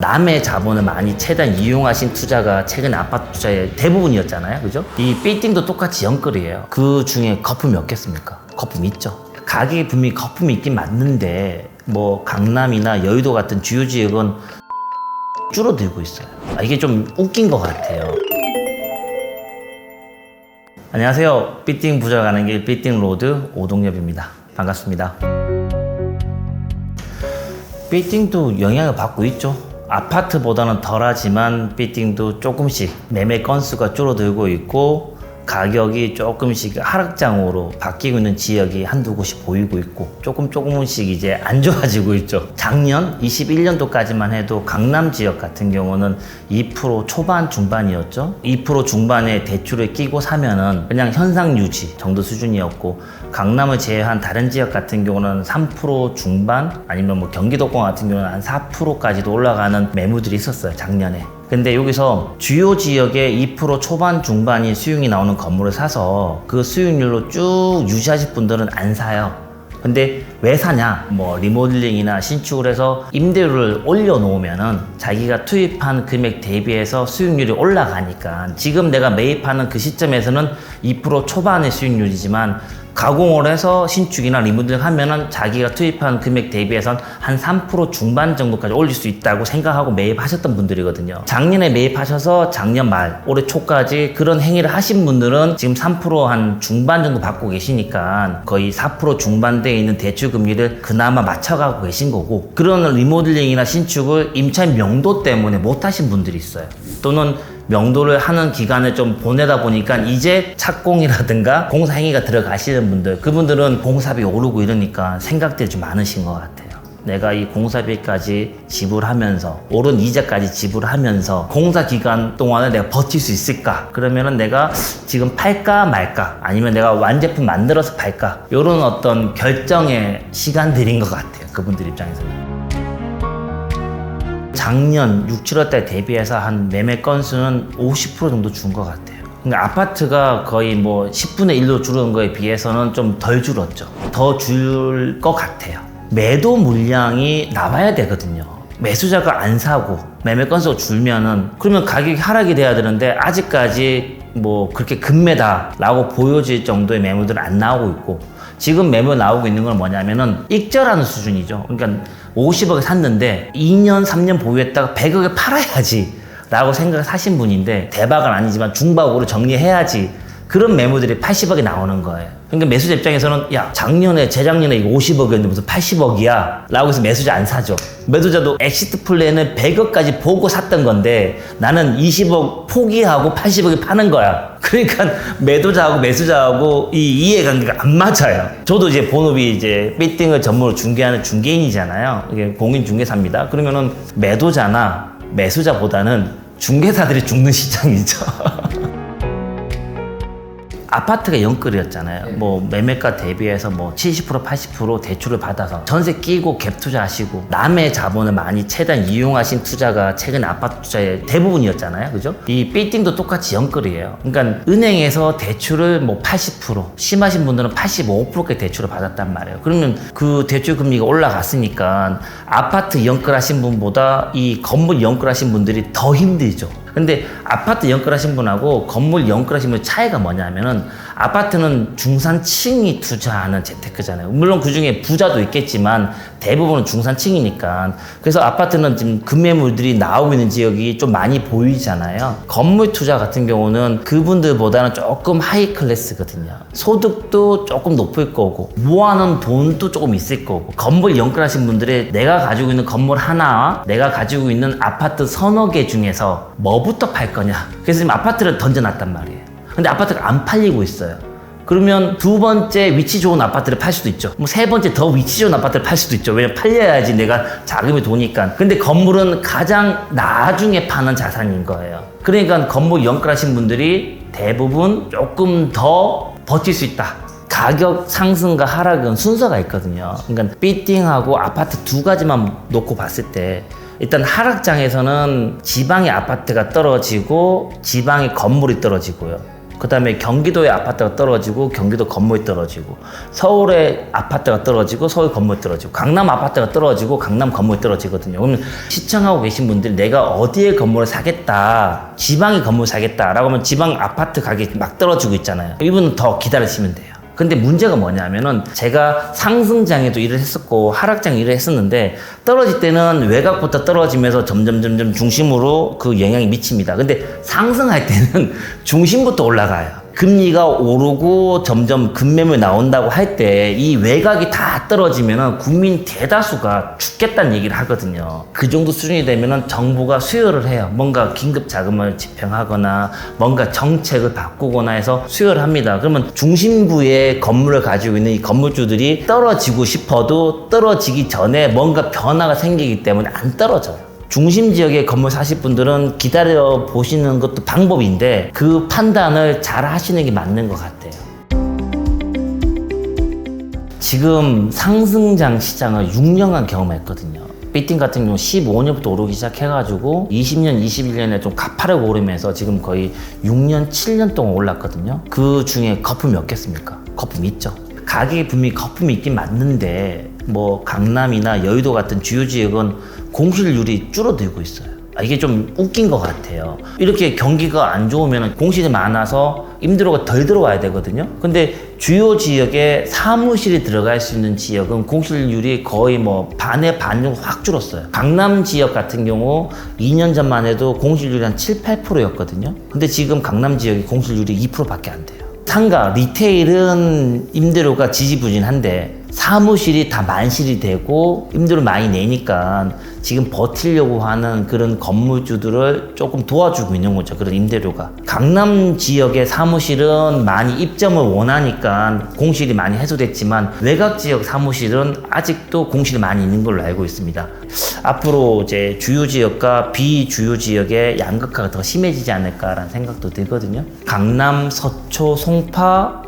남의 자본을 많이 최대한 이용하신 투자가 최근 아파트 투자의 대부분이었잖아요. 그죠? 이 빌딩도 똑같이 영끌이에요. 그 중에 거품이 없겠습니까? 거품 있죠. 가격이 분명히 거품이 있긴 맞는데 뭐 강남이나 여의도 같은 주요 지역은 줄어들고 있어요. 이게 좀 웃긴 것 같아요. 안녕하세요. 빌딩 부자 가는 길 빌딩 로드 오동엽입니다. 반갑습니다. 빌딩도 영향을 받고 있죠. 아파트보다는 덜하지만 빌딩도 조금씩 매매 건수가 줄어들고 있고 가격이 조금씩 하락장으로 바뀌고 있는 지역이 한두 곳이 보이고 있고 조금씩 이제 안 좋아지고 있죠. 작년 21년도까지만 해도 강남 지역 같은 경우는 2% 초반 중반이었죠. 2% 중반에 대출을 끼고 사면은 그냥 현상 유지 정도 수준이었고, 강남을 제외한 다른 지역 같은 경우는 3% 중반 아니면 뭐 경기도권 같은 경우는 한 4%까지도 올라가는 매물들이 있었어요, 작년에. 근데 여기서 주요 지역에 2% 초반 중반이 수익이 나오는 건물을 사서 그 수익률로 쭉 유지하실 분들은 안 사요. 근데 왜 사냐? 뭐 리모델링이나 신축을 해서 임대료를 올려놓으면은 자기가 투입한 금액 대비해서 수익률이 올라가니까, 지금 내가 매입하는 그 시점에서는 2% 초반의 수익률이지만 가공을 해서 신축이나 리모델링 하면은 자기가 투입한 금액 대비해선 한 3% 중반 정도까지 올릴 수 있다고 생각하고 매입하셨던 분들이거든요. 작년에 매입하셔서 작년 말, 올해 초까지 그런 행위를 하신 분들은 지금 3% 한 중반 정도 받고 계시니까 거의 4% 중반대에 있는 대출 금리를 그나마 맞춰가고 계신 거고, 그런 리모델링이나 신축을 임차인 명도 때문에 못 하신 분들이 있어요. 또는 명도를 하는 기간을 좀 보내다 보니까 이제 착공이라든가 공사 행위가 들어가시는 분들, 그분들은 공사비 오르고 이러니까 생각들이 좀 많으신 것 같아요. 내가 이 공사비까지 지불하면서 오른 이자까지 지불하면서 공사 기간 동안에 내가 버틸 수 있을까? 그러면은 내가 지금 팔까 말까? 아니면 내가 완제품 만들어서 팔까? 이런 어떤 결정의 시간들인 것 같아요, 그분들 입장에서는. 작년 6, 7월 달 대비해서 한 매매 건수는 50% 정도 준 것 같아요. 그러니까 아파트가 거의 뭐 10분의 1로 줄은 거에 비해서는 좀 덜 줄었죠. 더 줄 것 같아요. 매도 물량이 나와야 되거든요. 매수자가 안 사고 매매 건수가 줄면은, 그러면 가격이 하락이 돼야 되는데 아직까지 뭐 그렇게 급매다라고 보여질 정도의 매물들은 안 나오고 있고, 지금 매물 나오고 있는 건 뭐냐면은 익절하는 수준이죠. 그러니까 50억에 샀는데 2년, 3년 보유했다가 100억에 팔아야지 라고 생각을 사신 분인데, 대박은 아니지만 중박으로 정리해야지, 그런 매물들이 80억에 나오는 거예요. 그러니까 매수자 입장에서는 야, 작년에 재작년에 이거 50억이었는데 무슨 80억이야 라고 해서 매수자 안 사죠. 매도자도 엑시트 플랜을 100억까지 보고 샀던 건데 나는 20억 포기하고 80억에 파는 거야. 그러니까 매도자하고 매수자하고 이 이해관계가 안 맞아요. 저도 이제 본업이 이제 빌딩을 전문으로 중개하는 중개인이잖아요. 이게 공인중개사입니다. 그러면은 매도자나 매수자보다는 중개사들이 죽는 시장이죠. 아파트가 영끌이었잖아요. 뭐 매매가 대비해서 뭐 70% 80% 대출을 받아서 전세 끼고 갭 투자하시고 남의 자본을 많이 최대한 이용하신 투자가 최근 아파트 투자의 대부분이었잖아요. 그죠? 이 빌딩도 똑같이 영끌이에요. 그러니까 은행에서 대출을 뭐 80%, 심하신 분들은 85%까지 대출을 받았단 말이에요. 그러면 그 대출 금리가 올라갔으니까 아파트 영끌하신 분보다 이 건물 영끌하신 분들이 더 힘들죠. 근데 아파트 영끌하신 분하고 건물 영끌하신 분의 차이가 뭐냐면은, 아파트는 중산층이 투자하는 재테크잖아요. 물론 그 중에 부자도 있겠지만 대부분은 중산층이니까. 그래서 아파트는 지금 급매물들이 나오고 있는 지역이 좀 많이 보이잖아요. 건물 투자 같은 경우는 그분들보다는 조금 하이 클래스거든요. 소득도 조금 높을 거고 모아놓은 돈도 조금 있을 거고, 건물 영끌하신 분들이 내가 가지고 있는 건물 하나와 내가 가지고 있는 아파트 서너 개 중에서 뭐부터 팔 거냐. 그래서 지금 아파트를 던져놨단 말이에요. 근데 아파트가 안 팔리고 있어요. 그러면 두 번째 위치 좋은 아파트를 팔 수도 있죠. 뭐 세 번째 더 위치 좋은 아파트를 팔 수도 있죠. 왜냐면 팔려야지 내가 자금이 도니까. 근데 건물은 가장 나중에 파는 자산인 거예요. 그러니까 건물 영끌하신 분들이 대부분 조금 더 버틸 수 있다. 가격 상승과 하락은 순서가 있거든요. 그러니까 빌딩하고 아파트 두 가지만 놓고 봤을 때, 일단 하락장에서는 지방의 아파트가 떨어지고 지방의 건물이 떨어지고요. 그 다음에 경기도의 아파트가 떨어지고 경기도 건물이 떨어지고, 서울의 아파트가 떨어지고 서울 건물이 떨어지고, 강남 아파트가 떨어지고 강남 건물이 떨어지거든요. 그러면 시청하고 계신 분들이 내가 어디에 건물을 사겠다, 지방에 건물 사겠다 라고 하면 지방 아파트 가격이 막 떨어지고 있잖아요. 이분은 더 기다리시면 돼요. 근데 문제가 뭐냐면은, 제가 상승장에도 일을 했었고 하락장에 일을 했었는데, 떨어질 때는 외곽부터 떨어지면서 점점 중심으로 그 영향이 미칩니다. 근데 상승할 때는 중심부터 올라가요. 금리가 오르고 점점 급매물 나온다고 할 때 이 외곽이 다 떨어지면은 국민 대다수가 죽겠다는 얘기를 하거든요. 그 정도 수준이 되면은 정부가 수요를 해요. 뭔가 긴급 자금을 집행하거나 뭔가 정책을 바꾸거나 해서 수요를 합니다. 그러면 중심부에 건물을 가지고 있는 이 건물주들이 떨어지고 싶어도 떨어지기 전에 뭔가 변화가 생기기 때문에 안 떨어져요. 중심 지역에 건물 사실 분들은 기다려 보시는 것도 방법인데, 그 판단을 잘 하시는 게 맞는 것 같아요. 지금 상승장 시장을 6년간 경험했거든요. 비팅 같은 경우 15년부터 오르기 시작해가지고 20년, 21년에 좀 가파르게 오르면서 지금 거의 6년, 7년 동안 올랐거든요. 그 중에 거품이 없겠습니까? 거품이 있죠. 가격에 분명히 거품이 있긴 맞는데, 뭐 강남이나 여의도 같은 주요 지역은 공실률이 줄어들고 있어요. 이게 좀 웃긴 것 같아요. 이렇게 경기가 안 좋으면 공실이 많아서 임대료가 덜 들어와야 되거든요. 근데 주요 지역에 사무실이 들어갈 수 있는 지역은 공실률이 거의 뭐 반의 반 정도 확 줄었어요. 강남 지역 같은 경우 2년 전만 해도 공실률이 한 7, 8%였거든요. 근데 지금 강남 지역이 공실률이 2%밖에 안 돼요. 상가, 리테일은 임대료가 지지부진한데 사무실이 다 만실이 되고 임대료 많이 내니까 지금 버티려고 하는 그런 건물주들을 조금 도와주고 있는 거죠. 그런 임대료가. 강남 지역의 사무실은 많이 입점을 원하니까 공실이 많이 해소됐지만, 외곽 지역 사무실은 아직도 공실이 많이 있는 걸로 알고 있습니다. 앞으로 이제 주요 지역과 비주요 지역의 양극화가 더 심해지지 않을까라는 생각도 들거든요. 강남, 서초, 송파,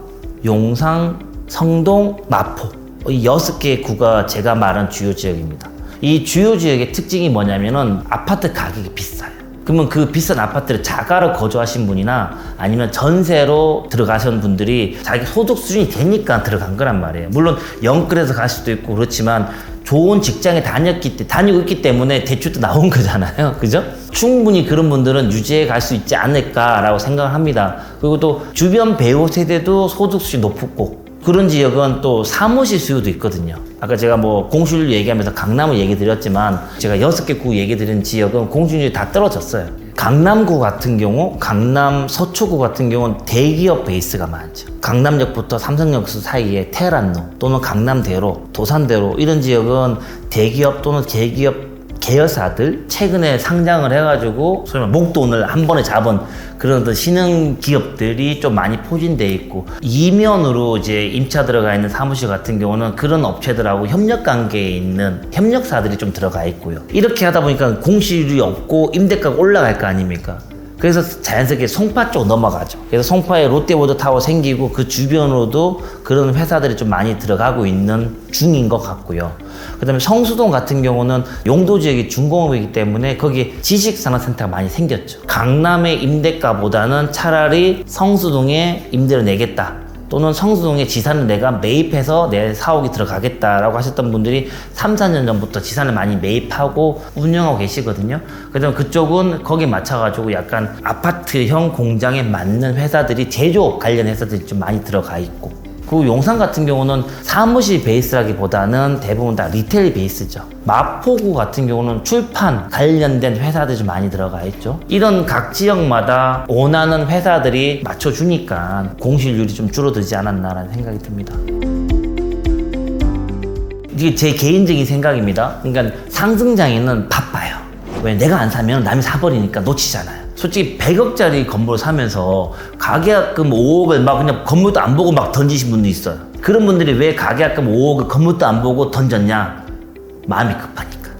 용산, 성동, 마포, 이 6개의 구가 제가 말한 주요 지역입니다. 이 주요 지역의 특징이 뭐냐면은 아파트 가격이 비싸요. 그러면 그 비싼 아파트를 자가로 거주하신 분이나 아니면 전세로 들어가신 분들이 자기 소득 수준이 되니까 들어간 거란 말이에요. 물론 영끌에서 갈 수도 있고 그렇지만 좋은 직장에 다니고 있기 때문에 대출도 나온 거잖아요. 그죠? 충분히 그런 분들은 유지해 갈 수 있지 않을까라고 생각을 합니다. 그리고 또 주변 배우 세대도 소득 수준이 높고, 그런 지역은 또 사무실 수요도 있거든요. 아까 제가 뭐 공실률 얘기하면서 강남을 얘기 드렸지만, 제가 6개 구 얘기 드린 지역은 공실률이 다 떨어졌어요. 강남구 같은 경우, 강남 서초구 같은 경우는 대기업 베이스가 많죠. 강남역부터 삼성역 사이에 테란노 또는 강남대로, 도산대로 이런 지역은 대기업 또는 대기업 계열사들 최근에 상장을 해가지고 소위 말해 목돈을 한 번에 잡은 그런 어떤 신흥 기업들이 좀 많이 포진돼 있고, 이면으로 이제 임차 들어가 있는 사무실 같은 경우는 그런 업체들하고 협력 관계에 있는 협력사들이 좀 들어가 있고요. 이렇게 하다 보니까 공실이 없고 임대가가 올라갈 거 아닙니까? 그래서 자연스럽게 송파 쪽 넘어가죠. 그래서 송파에 롯데월드타워 생기고 그 주변으로도 그런 회사들이 좀 많이 들어가고 있는 중인 것 같고요. 그 다음에 성수동 같은 경우는 용도 지역이 중공업이기 때문에 거기에 지식산업센터가 많이 생겼죠. 강남의 임대가보다는 차라리 성수동에 임대를 내겠다, 또는 성수동에 지산을 내가 매입해서 내 사옥이 들어가겠다라고 하셨던 분들이 3, 4년 전부터 지산을 많이 매입하고 운영하고 계시거든요. 그다음 그쪽은 거기에 맞춰가지고 약간 아파트형 공장에 맞는 회사들이, 제조업 관련 회사들이 좀 많이 들어가 있고, 그리고 용산 같은 경우는 사무실 베이스라기보다는 대부분 다 리테일 베이스죠. 마포구 같은 경우는 출판 관련된 회사들이 좀 많이 들어가 있죠. 이런 각 지역마다 원하는 회사들이 맞춰주니까 공실률이 좀 줄어들지 않았나라는 생각이 듭니다. 이게 제 개인적인 생각입니다. 그러니까 상승장에는 바빠요. 왜? 내가 안 사면 남이 사버리니까 놓치잖아요. 솔직히 100억짜리 건물을 사면서 가계약금 5억을 막 그냥 건물도 안 보고 막 던지신 분도 있어요. 그런 분들이 왜 가계약금 5억을 건물도 안 보고 던졌냐? 마음이 급하니까.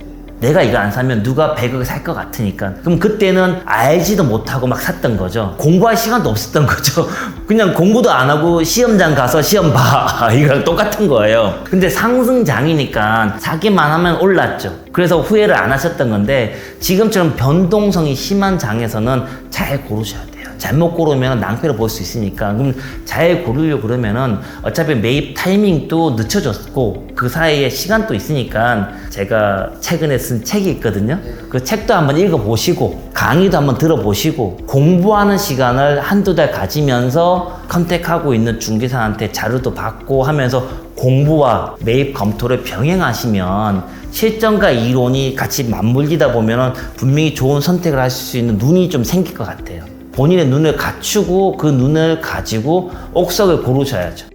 내가 이거 안 사면 누가 100억을 살 것 같으니까. 그럼 그때는 알지도 못하고 막 샀던 거죠. 공부할 시간도 없었던 거죠. 그냥 공부도 안 하고 시험장 가서 시험 봐. 이거랑 똑같은 거예요. 근데 상승장이니까 사기만 하면 올랐죠. 그래서 후회를 안 하셨던 건데, 지금처럼 변동성이 심한 장에서는 잘 고르셔야 돼요. 잘못 고르면 낭패를 볼 수 있으니까 그럼 잘 고르려고 그러면은 어차피 매입 타이밍도 늦춰졌고 그 사이에 시간도 있으니까 제가 최근에 쓴 책이 있거든요. 그 책도 한번 읽어보시고 강의도 한번 들어보시고 공부하는 시간을 한두 달 가지면서 컨택하고 있는 중개사한테 자료도 받고 하면서 공부와 매입 검토를 병행하시면 실전과 이론이 같이 맞물리다 보면은 분명히 좋은 선택을 하실 수 있는 눈이 좀 생길 것 같아요. 본인의 눈을 갖추고 그 눈을 가지고 옥석을 고르셔야죠.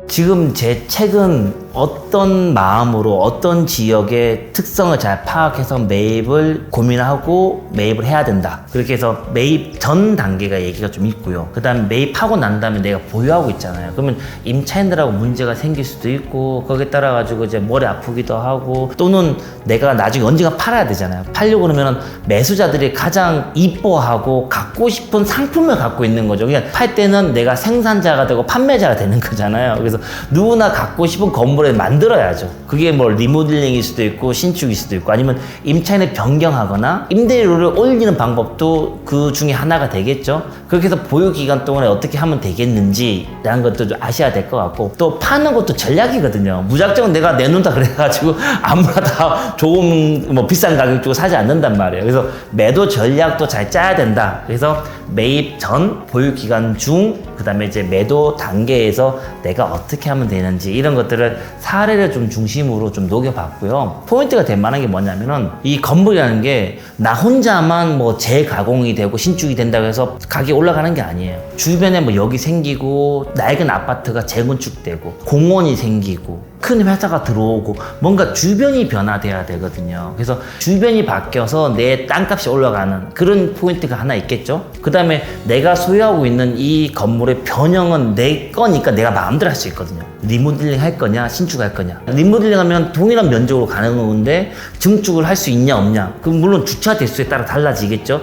지금 제 책은 어떤 마음으로 어떤 지역의 특성을 잘 파악해서 매입을 고민하고 매입을 해야 된다. 그렇게 해서 매입 전 단계가 얘기가 좀 있고요. 그 다음에 매입하고 난 다음에 내가 보유하고 있잖아요. 그러면 임차인들하고 문제가 생길 수도 있고 거기에 따라 가지고 이제 머리 아프기도 하고 또는 내가 나중에 언젠가 팔아야 되잖아요. 팔려고 그러면 매수자들이 가장 이뻐하고 갖고 싶은 상품을 갖고 있는 거죠. 그냥 팔 때는 내가 생산자가 되고 판매자가 되는 거잖아요. 그래서 누구나 갖고 싶은 건물을 만들어야죠. 그게 뭐 리모델링일 수도 있고 신축일 수도 있고 아니면 임차인을 변경하거나 임대료를 올리는 방법도 그 중에 하나가 되겠죠. 그렇게 해서 보유 기간 동안에 어떻게 하면 되겠는지라는 것도 좀 아셔야 될 것 같고 또 파는 것도 전략이거든요. 무작정 내가 내놓는다 그래가지고 아무나 다 좋은 뭐 비싼 가격 주고 사지 않는단 말이에요. 그래서 매도 전략도 잘 짜야 된다. 그래서 매입 전, 보유 기간 중, 그 다음에 이제 매도 단계에서 내가 어떻게 하면 되는지 이런 것들을 사례를 좀 중심으로 좀 녹여봤고요. 포인트가 될 만한 게 뭐냐면은 이 건물이라는 게 나 혼자만 뭐 재가공이 되고 신축이 된다고 해서 가격이 올라가는 게 아니에요. 주변에 뭐 여기 생기고 낡은 아파트가 재건축되고 공원이 생기고 큰 회사가 들어오고 뭔가 주변이 변화돼야 되거든요. 그래서 주변이 바뀌어서 내 땅값이 올라가는 그런 포인트가 하나 있겠죠. 그 다음에 내가 소유하고 있는 이 건물의 변형은 내 거니까 내가 마음대로 할 수 있거든요. 리모델링 할 거냐 신축할 거냐. 리모델링 하면 동일한 면적으로 가는 건데 증축을 할 수 있냐 없냐. 그럼 물론 주차 대수에 따라 달라지겠죠.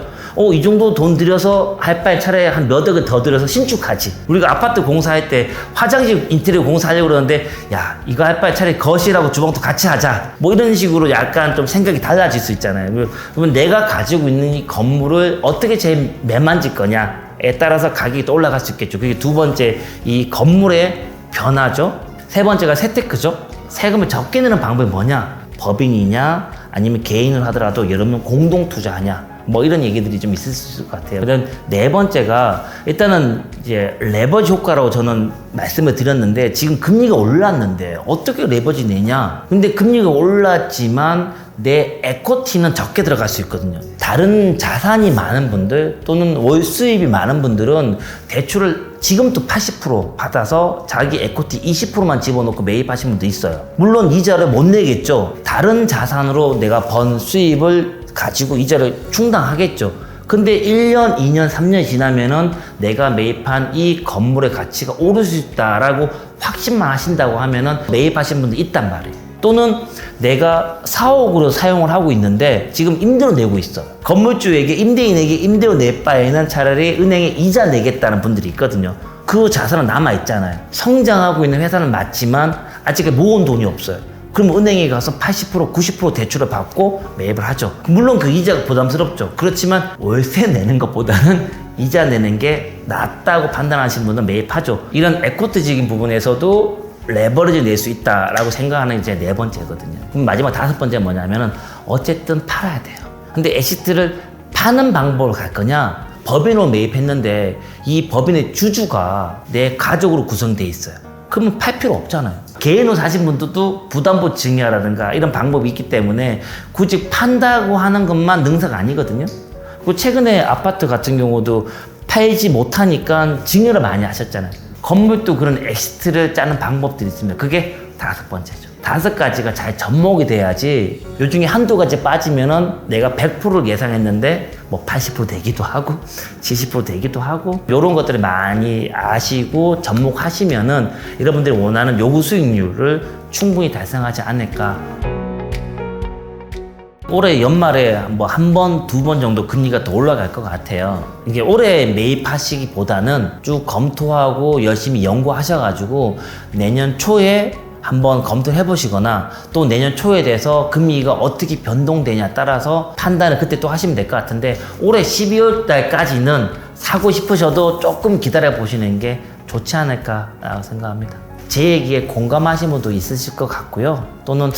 이 정도 돈 들여서 할 바에 차라리 한 몇 억을 더 들여서 신축하지. 우리가 아파트 공사할 때 화장실 인테리어 공사하려고 그러는데 야 이거 할 바에 차라리 거실하고 주방도 같이 하자. 뭐 이런 식으로 약간 좀 생각이 달라질 수 있잖아요. 그러면 내가 가지고 있는 이 건물을 어떻게 제일 매만질 거냐에 따라서 가격이 또 올라갈 수 있겠죠. 그게 두 번째 이 건물의 변화죠. 세 번째가 세테크죠. 세금을 적게 내는 방법이 뭐냐. 법인이냐 아니면 개인을 하더라도 여러 명 공동 투자하냐. 뭐 이런 얘기들이 좀 있을 것 같아요. 그다음 네 번째가 일단은 이제 레버지 효과라고 저는 말씀을 드렸는데 지금 금리가 올랐는데 어떻게 레버지 내냐? 근데 금리가 올랐지만 내 에코티는 적게 들어갈 수 있거든요. 다른 자산이 많은 분들 또는 월 수입이 많은 분들은 대출을 지금도 80% 받아서 자기 에코티 20%만 집어넣고 매입하신 분도 있어요. 물론 이자를 못 내겠죠. 다른 자산으로 내가 번 수입을 가지고 이자를 충당하겠죠. 근데 1년, 2년, 3년 지나면은 내가 매입한 이 건물의 가치가 오를 수 있다라고 확신만 하신다고 하면은 매입하신 분도 있단 말이에요. 또는 내가 사옥으로 사용을 하고 있는데 지금 임대료 내고 있어요. 건물주에게 임대인에게 임대료 낼 바에는 차라리 은행에 이자 내겠다는 분들이 있거든요. 그 자산은 남아있잖아요. 성장하고 있는 회사는 맞지만 아직 모은 돈이 없어요. 그럼 은행에 가서 80%, 90% 대출을 받고 매입을 하죠. 물론 그 이자가 부담스럽죠. 그렇지만 월세 내는 것보다는 이자 내는 게 낫다고 판단하시는 분은 매입하죠. 이런 에코트적인 부분에서도 레버리지 낼 수 있다라고 생각하는 이제 네 번째거든요. 그럼 마지막 다섯 번째는 뭐냐면은 어쨌든 팔아야 돼요. 근데 에시트를 파는 방법으로 갈 거냐? 법인으로 매입했는데 이 법인의 주주가 내 가족으로 구성돼 있어요. 그러면 팔 필요 없잖아요. 개인으로 사신 분들도 부담보 증여라든가 이런 방법이 있기 때문에 굳이 판다고 하는 것만 능사가 아니거든요. 그리고 최근에 아파트 같은 경우도 팔지 못하니까 증여를 많이 하셨잖아요. 건물도 그런 엑시트를 짜는 방법들이 있습니다. 그게 다섯 번째죠. 다섯 가지가 잘 접목이 돼야지 요 중에 한두 가지 빠지면은 내가 100%를 예상했는데 뭐 80% 되기도 하고 70% 되기도 하고 요런 것들을 많이 아시고 접목하시면은 여러분들이 원하는 요구 수익률을 충분히 달성하지 않을까. 올해 연말에 뭐 한 번, 두 번 정도 금리가 더 올라갈 것 같아요. 이게 올해 매입하시기보다는 쭉 검토하고 열심히 연구하셔가지고 내년 초에 한번 검토해 보시거나 또 내년 초에 대해서 금리가 어떻게 변동되냐 따라서 판단을 그때 또 하시면 될 것 같은데 올해 12월 달까지는 사고 싶으셔도 조금 기다려 보시는 게 좋지 않을까라고 생각합니다. 제 얘기에 공감하시는 분도 있으실 것 같고요. 또는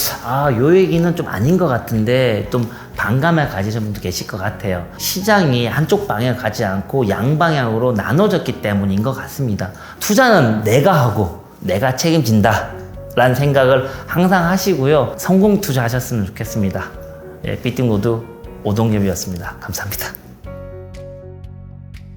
요 얘기는 좀 아닌 것 같은데 좀 반감을 가지신 분도 계실 것 같아요. 시장이 한쪽 방향을 가지 않고 양방향으로 나눠졌기 때문인 것 같습니다. 투자는 내가 하고 내가 책임진다 라는 생각을 항상 하시고요. 성공 투자하셨으면 좋겠습니다. 삐띵 모두 오동엽이었습니다. 감사합니다.